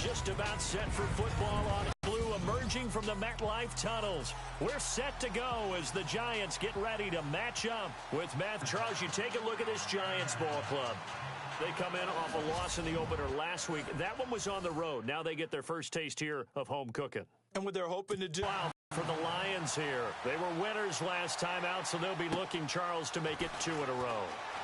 just about set for football on blue, emerging from the MetLife tunnels. We're set to go as the Giants get ready to match up with Matt. Charles, you take a look at this Giants ball club. They come in off a loss in the opener last week. That one was on the road. Now they get their first taste here of home cooking. And what they're hoping to do for the Lions here. They were winners last time out, so they'll be looking, Charles, to make it 2 in a row.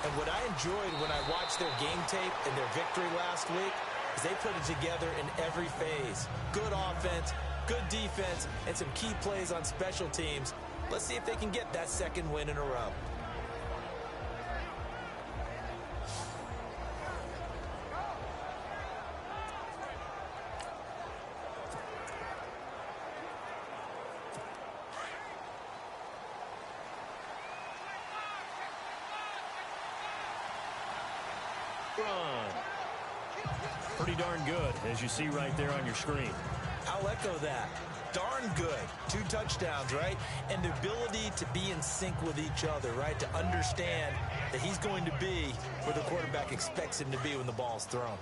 And what I enjoyed when I watched their game tape and their victory last week is they put it together in every phase. Good offense, good defense, and some key plays on special teams. Let's see if they can get that second win in a row. Pretty darn good, as you see right there on your screen. I'll echo that. Darn good. 2 touchdowns, right? And the ability to be in sync with each other, right? To understand that he's going to be where the quarterback expects him to be when the ball's thrown.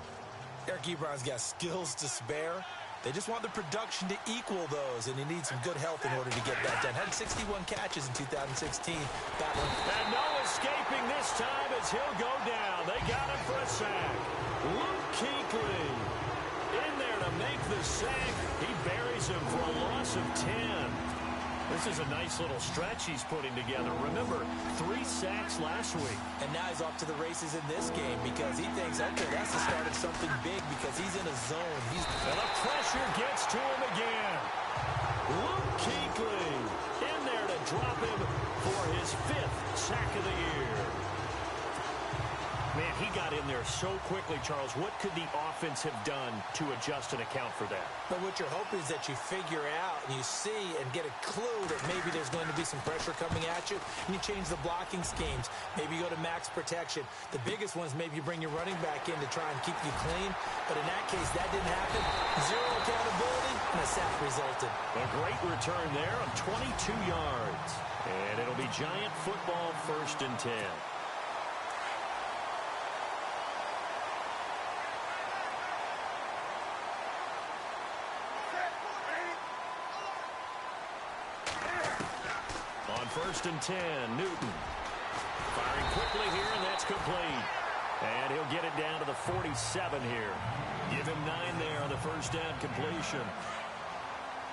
Eric Ebron's got skills to spare. They just want the production to equal those, and he needs some good health in order to get that done. Had 61 catches in 2016. That one. And no escaping this time as he'll go down. They got him for a sack. Luke Kuechly in there to make the sack. He buries him for a loss of 10. This is a nice little stretch he's putting together. Remember, 3 sacks last week. And now he's off to the races in this game because he thinks, okay, that's the start of something big because he's in a zone. And the pressure gets to him again. Luke Kuechly in there to drop him for his 5th sack of the year. Man, he got in there so quickly, Charles. What could the offense have done to adjust and account for that? But what you're hoping is that you figure out and you see and get a clue that maybe there's going to be some pressure coming at you, and you change the blocking schemes. Maybe you go to max protection. The biggest one is maybe you bring your running back in to try and keep you clean. But in that case, that didn't happen. 0 accountability, and a sack resulted. A great return there on 22 yards. And it'll be Giant football 1st and 10. On 1st and 10, Newton. Firing quickly here, and that's complete. And he'll get it down to the 47 here. Give him 9 there on the first down completion.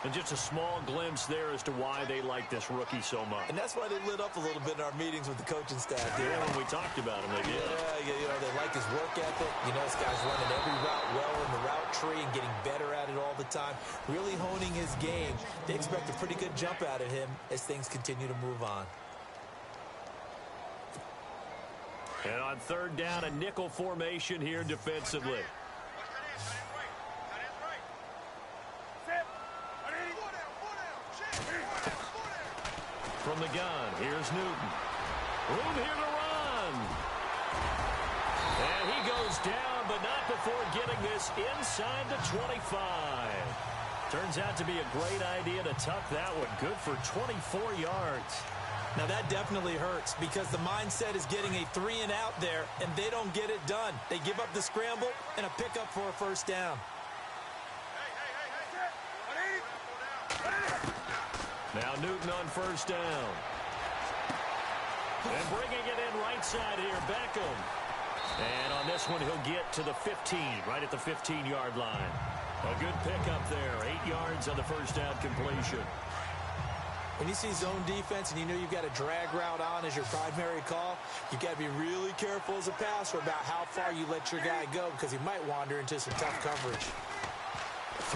And just a small glimpse there as to why they like this rookie so much. And that's why they lit up a little bit in our meetings with the coaching staff. Yeah, when we talked about him, they did. Yeah, you know, they like his work ethic. You know, this guy's running every route well in the route tree and getting better at it all the time. Really honing his game. They expect a pretty good jump out of him as things continue to move on. And on 3rd down, a nickel formation here defensively. From the gun, here's Newton. Room here to run. And he goes down, but not before getting this inside the 25. Turns out to be a great idea to tuck that one. Good for 24 yards. Now that definitely hurts because the mindset is getting a 3 and out there, and they don't get it done. They give up the scramble and a pickup for a first down. Now Newton on 1st down. And bringing it in right side here, Beckham. And on this one, he'll get to the 15, right at the 15-yard line. A good pickup there, 8 yards on the first down completion. When you see zone defense and you know you've got a drag route on as your primary call, you've got to be really careful as a passer about how far you let your guy go because he might wander into some tough coverage.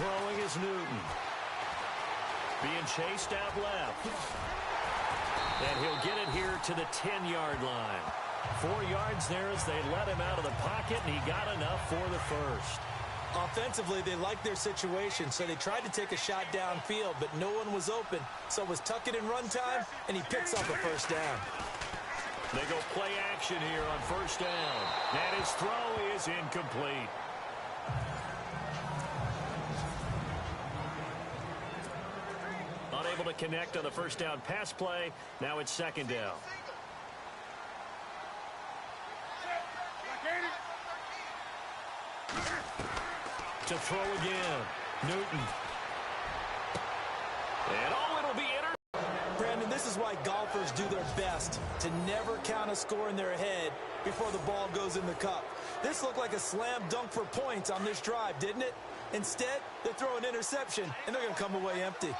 Throwing is Newton. Being chased out left. And he'll get it here to the 10-yard line. 4 yards there as they let him out of the pocket, and he got enough for the first. Offensively, they liked their situation, so they tried to take a shot downfield, but no one was open. So it was tuck it in run time, and he picks up a first down. They go play action here on 1st down. And his throw is incomplete. Unable to connect on the first down pass play. Now it's 2nd down. to throw again. Newton. And it'll be Brandon, this is why golfers do their best to never count a score in their head before the ball goes in the cup. This looked like a slam dunk for points on this drive, didn't it? Instead, they throw an interception, and they're going to come away empty.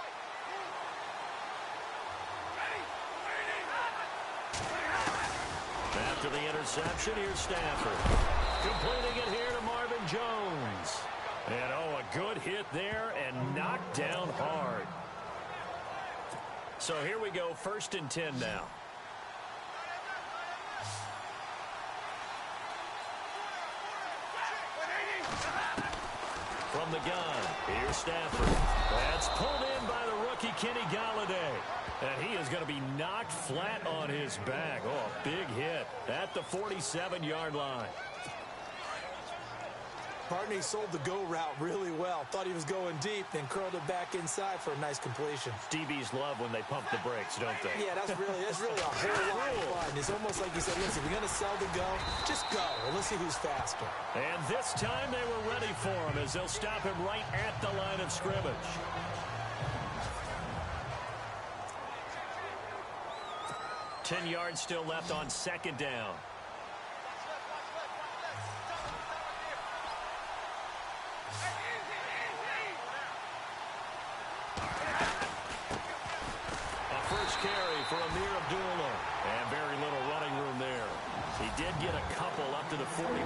After the interception, here's Stafford. Completing it here to Marvin Jones. And, a good hit there and knocked down hard. So here we go, 1st and 10 now. From the gun, here's Stafford. That's pulled in by the rookie Kenny Galladay. And he is going to be knocked flat on his back. A big hit at the 47-yard line. Partney sold the go route really well. Thought he was going deep, then curled it back inside for a nice completion. DBs love when they pump the brakes, don't they? Yeah, that's really a whole lot of fun. It's almost like you said, listen, we're going to sell the go. Just go. Well, let's see who's faster. And this time they were ready for him as they'll stop him right at the line of scrimmage. Ten yards still left on 2nd down. For Amir Abdullah. And very little running room there. He did get a couple up to the 49.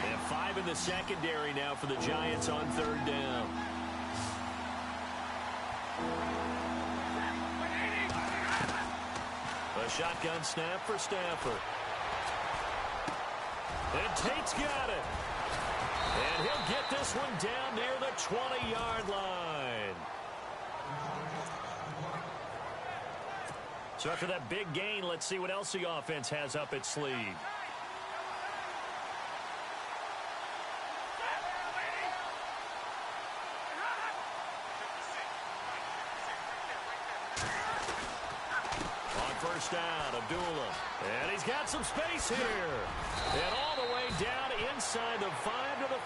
And 5 in the secondary now for the Giants on 3rd down. A shotgun snap for Stafford. And Tate's got it. And he'll get this one down near the 20-yard line. So after that big gain, let's see what else the offense has up its sleeve. On 1st down, Abdullah. And he's got some space here. And all the way down inside the 5 to the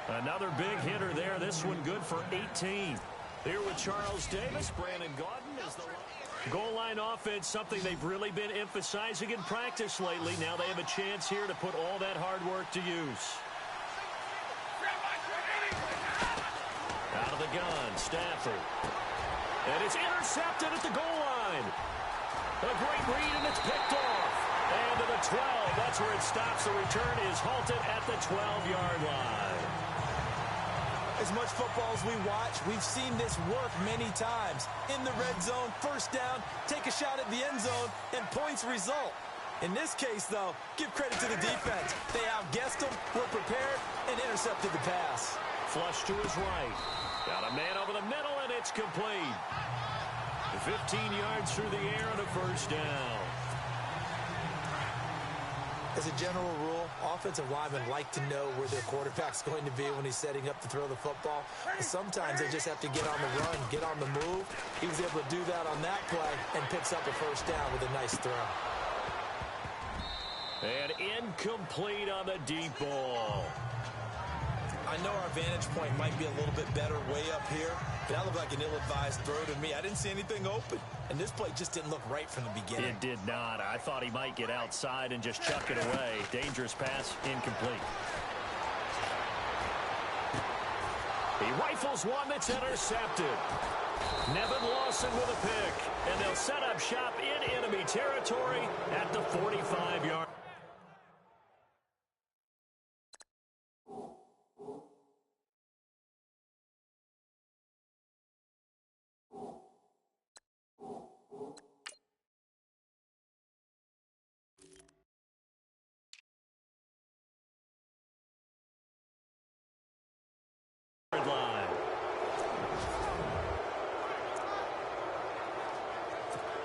4. Another big hitter there. This one good for 18. Here with Charles Davis, Brandon Gaudin is the goal line offense, something they've really been emphasizing in practice lately. Now they have a chance here to put all that hard work to use. Out of the gun, Stafford. And it's intercepted at the goal line. A great read, and it's picked off. And to the 12, that's where it stops. The return is halted at the 12-yard line. As much football as we watch, we've seen this work many times. In the red zone, 1st down, take a shot at the end zone, and points result. In this case, though, give credit to the defense. They outguessed them, were prepared, and intercepted the pass. Flush to his right. Got a man over the middle, and it's complete. 15 yards through the air and a 1st down. As a general rule, offensive linemen like to know where their quarterback's going to be when he's setting up to throw the football. But sometimes they just have to get on the run, get on the move. He was able to do that on that play and picks up a 1st down with a nice throw. And incomplete on the deep ball. I know our vantage point might be a little bit better way up here, but that looked like an ill-advised throw to me. I didn't see anything open, and this play just didn't look right from the beginning. It did not. I thought he might get outside and just chuck it away. Dangerous pass, incomplete. He rifles one that's intercepted. Nevin Lawson with a pick, and they'll set up shop in enemy territory at the 45-yard.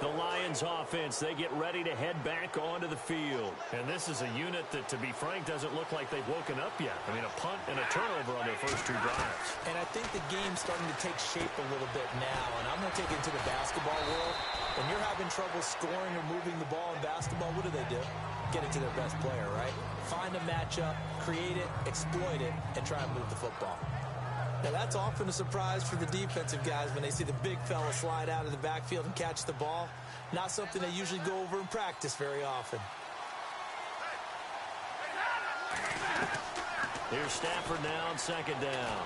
The Lions offense, they get ready to head back onto the field. And this is a unit that, to be frank, doesn't look like they've woken up yet. I mean, a punt and a turnover on their first 2 drives. And I think the game's starting to take shape a little bit now. And I'm going to take it to the basketball world. When you're having trouble scoring or moving the ball in basketball, what do? Get it to their best player, right? Find a matchup, create it, exploit it, and try and move the football. Now, that's often a surprise for the defensive guys when they see the big fella slide out of the backfield and catch the ball. Not something they usually go over in practice very often. Here's Stafford now on 2nd down.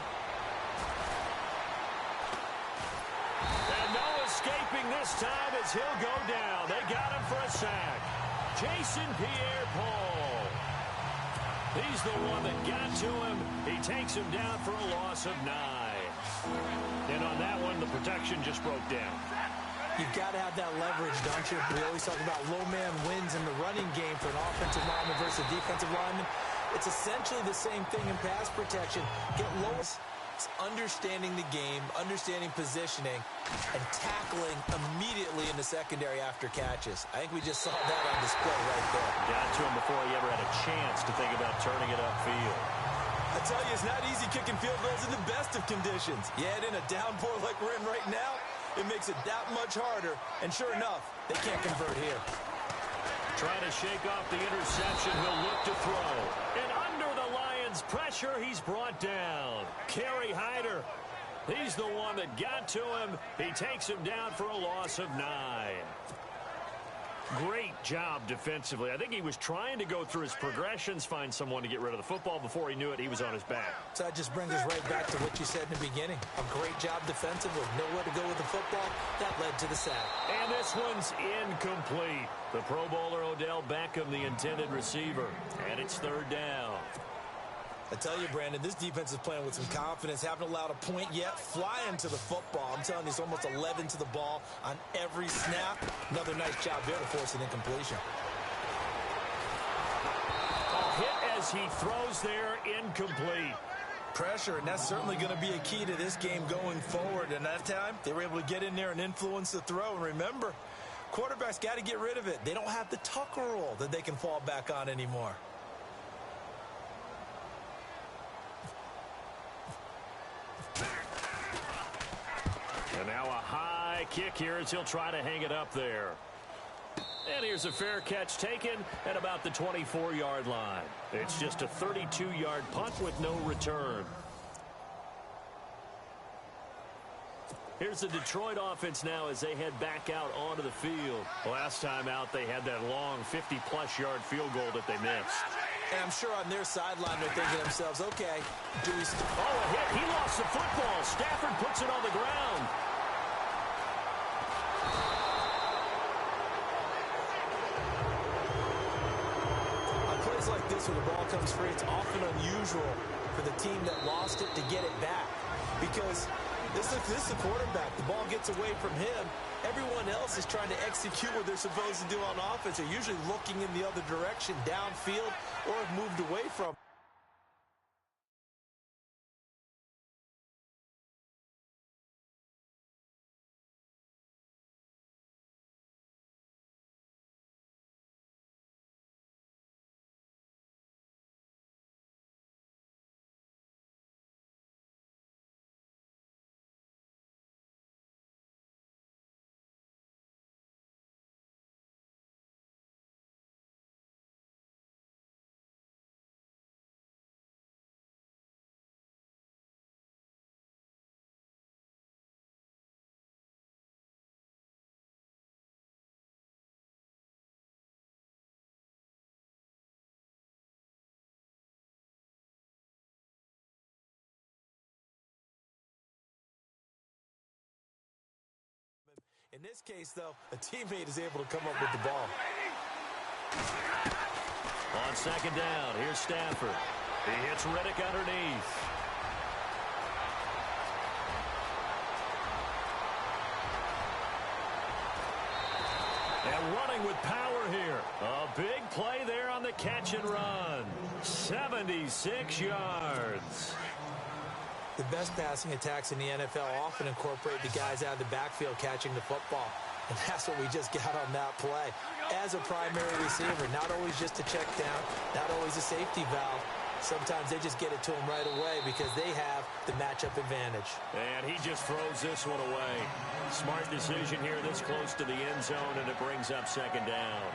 And no escaping this time as he'll go down. They got him for a sack. Jason Pierre-Paul. He's the one that got to him. He takes him down for a loss of 9. And on that one, the protection just broke down. You've got to have that leverage, don't you? We always talk about low man wins in the running game for an offensive lineman versus a defensive lineman. It's essentially the same thing in pass protection. Get low. It's understanding the game, understanding positioning, and tackling immediately in the secondary after catches. I think we just saw that on display right there. Got to him before he ever had a chance to think about turning it upfield. I tell you, it's not easy kicking field goals in the best of conditions. Yet in a downpour like we're in right now, it makes it that much harder. And sure enough, they can't convert here. Trying to shake off the interception, he'll look to throw. And under the Lions' pressure, he's brought down. Kerry Hyder, he's the one that got to him. He takes him down for a loss of 9. Great job defensively. I think he was trying to go through his progressions, find someone to get rid of the football. Before he knew it, he was on his back. So that just brings us right back to what you said in the beginning. A great job defensively. Nowhere to go with the football. That led to the sack. And this one's incomplete. The Pro Bowler Odell Beckham, the intended receiver. And it's 3rd down. I tell you, Brandon, this defense is playing with some confidence. Haven't allowed a point yet. Flying to the football. I'm telling you, it's almost 11 to the ball on every snap. Another nice job there to force an incompletion. A hit as he throws there, incomplete. Pressure, and that's certainly going to be a key to this game going forward. And that time, they were able to get in there and influence the throw. And remember, quarterbacks got to get rid of it. They don't have the Tucker rule that they can fall back on anymore. And now a high kick here as he'll try to hang it up there. And here's a fair catch taken at about the 24-yard line. It's just a 32-yard punt with no return. Here's the Detroit offense now as they head back out onto the field. Last time out, they had that long 50-plus yard field goal that they missed. And I'm sure on their sideline they're thinking to themselves, okay, do we... Oh, a hit. He lost the football. Stafford puts it on the ground. On plays like this where the ball comes free, it's often unusual for the team that lost it to get it back. Because this is the quarterback. The ball gets away from him. Everyone else is trying to execute what they're supposed to do on offense. They're usually looking in the other direction, downfield, or have moved away from. In this case, though, a teammate is able to come up with the ball. On 2nd down, here's Stafford. He hits Riddick underneath. And running with power here. A big play there on the catch and run. 76 yards. The best passing attacks in the NFL often incorporate the guys out of the backfield catching the football. And that's what we just got on that play. As a primary receiver, not always just a check down, not always a safety valve. Sometimes they just get it to him right away because they have the matchup advantage. And he just throws this one away. Smart decision here this close to the end zone, and it brings up second down.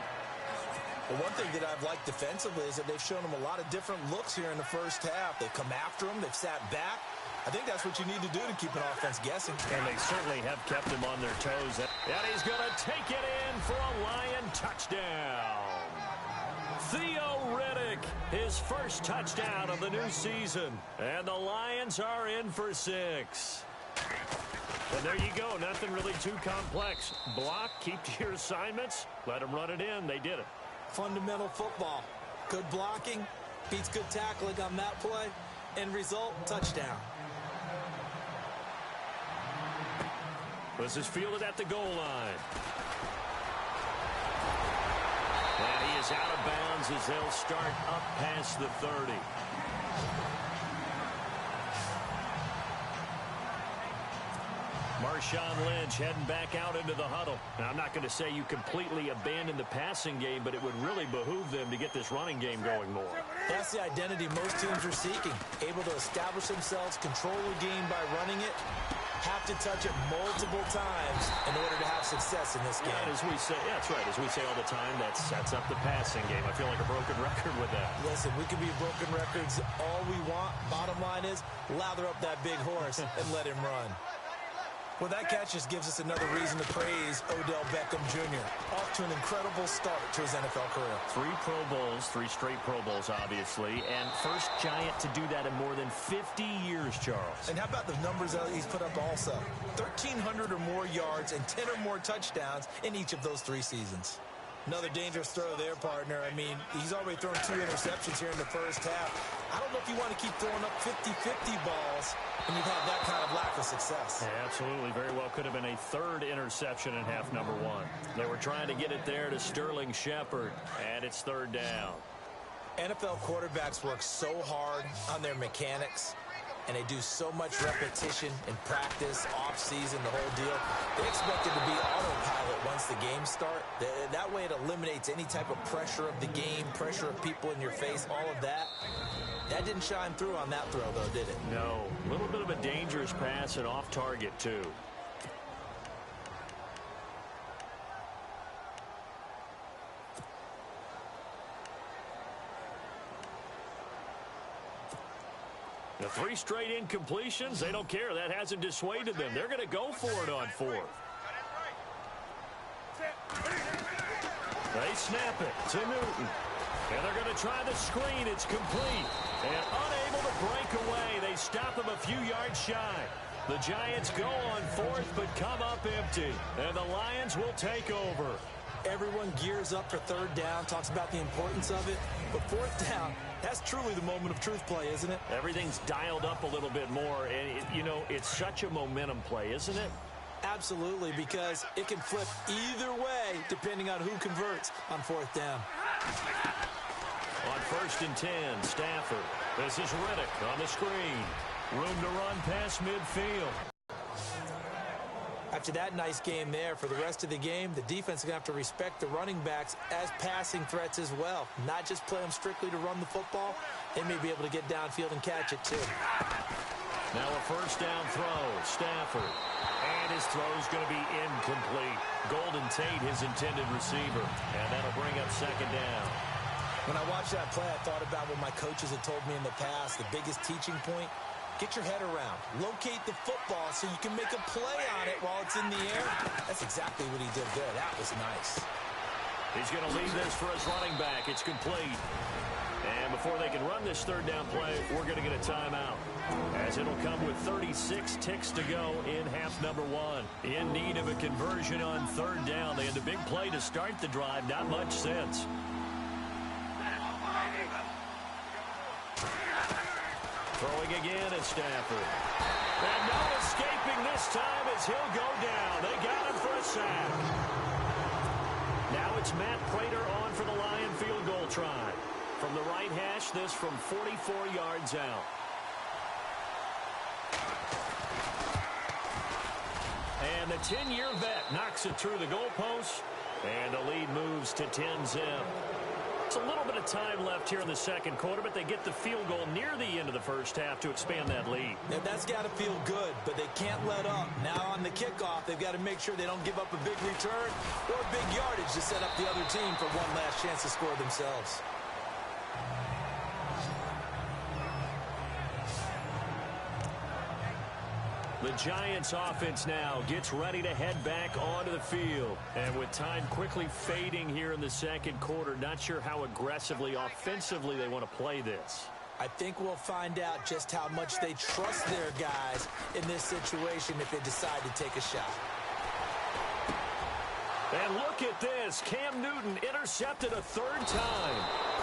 Well, one thing that I've liked defensively is that they've shown him a lot of different looks here in the first half. They've come after him. They've sat back. I think that's what you need to do to keep an offense guessing. And they certainly have kept him on their toes. And he's going to take it in for a Lion touchdown. Theo Riddick, his first touchdown of the new season. And the Lions are in for 6. And there you go. Nothing really too complex. Block, keep to your assignments, let them run it in. They did it. Fundamental football. Good blocking, beats good tackling on that play. End result, touchdown. This is fielded at the goal line. And he is out of bounds as they'll start up past the 30. Marshawn Lynch heading back out into the huddle. Now, I'm not going to say you completely abandon the passing game, but it would really behoove them to get this running game going more. That's the identity most teams are seeking. Able to establish themselves, control the game by running it, have to touch it multiple times in order to have success in this game. And as we say, yeah, that's right. As we say all the time, that sets up the passing game. I feel like a broken record with that. Listen, we can be broken records all we want. Bottom line is, lather up that big horse and let him run. Well, that catch just gives us another reason to praise Odell Beckham Jr. Off to an incredible start to his NFL career. 3 Pro Bowls, 3 straight Pro Bowls, obviously, and first Giant to do that in more than 50 years, Charles. And how about the numbers that he's put up also? 1,300 or more yards and 10 or more touchdowns in each of those 3 seasons. Another dangerous throw there, partner. I mean, he's already thrown 2 interceptions here in the first half. I don't know if you want to keep throwing up 50-50 balls when you've had that kind of lack of success. Yeah, absolutely. Very well could have been a 3rd interception in half number 1. They were trying to get it there to Sterling Shepard, and it's 3rd down. NFL quarterbacks work so hard on their mechanics, and they do so much repetition in practice, off-season, the whole deal. They expect it to be autopilot once the games start. That way it eliminates any type of pressure of the game, pressure of people in your face, all of that. That didn't shine through on that throw, though, did it? No. A little bit of a dangerous pass and off target, too. The 3 straight incompletions, they don't care. That hasn't dissuaded them. They're going to go for it on 4th. They snap it to Newton. And they're going to try the screen. It's complete. And unable to break away. They stop him a few yards shy. The Giants go on 4th, but come up empty. And the Lions will take over. Everyone gears up for 3rd down, talks about the importance of it. But 4th down, that's truly the moment of truth play, isn't it? Everything's dialed up a little bit more. And, you know, it's such a momentum play, isn't it? Absolutely, because it can flip either way depending on who converts on 4th down. On 1st and 10, Stafford. This is Riddick on the screen. Room to run past midfield. After that nice game there, for the rest of the game, the defense is going to have to respect the running backs as passing threats as well. Not just play them strictly to run the football. They may be able to get downfield and catch it, too. Now a 1st down throw. Stafford. And his throw is going to be incomplete. Golden Tate, his intended receiver. And that'll bring up 2nd down. When I watched that play, I thought about what my coaches had told me in the past. The biggest teaching point, get your head around. Locate the football so you can make a play on it while it's in the air. That's exactly what he did there. That was nice. He's going to leave this for his running back. It's complete. And before they can run this 3rd down play, we're going to get a timeout, as it'll come with 36 ticks to go in half number 1. In need of a conversion on 3rd down. They had the big play to start the drive. Not much sense. Throwing again at Stafford. And no escaping this time as he'll go down. They got him for a sack. Now it's Matt Prater on for the Lion field goal try. From the right hash, this from 44 yards out. And the 10-year vet knocks it through the goalpost. And the lead moves to 10-zip. It's a little bit of time left here in the second quarter, but they get the field goal near the end of the first half to expand that lead. Yeah, that's got to feel good, but they can't let up. Now on the kickoff, they've got to make sure they don't give up a big return or big yardage to set up the other team for one last chance to score themselves. The Giants offense now gets ready to head back onto the field. And with time quickly fading here in the second quarter, not sure how aggressively, offensively they want to play this. I think we'll find out just how much they trust their guys in this situation if they decide to take a shot. And look at this. Cam Newton intercepted a third time.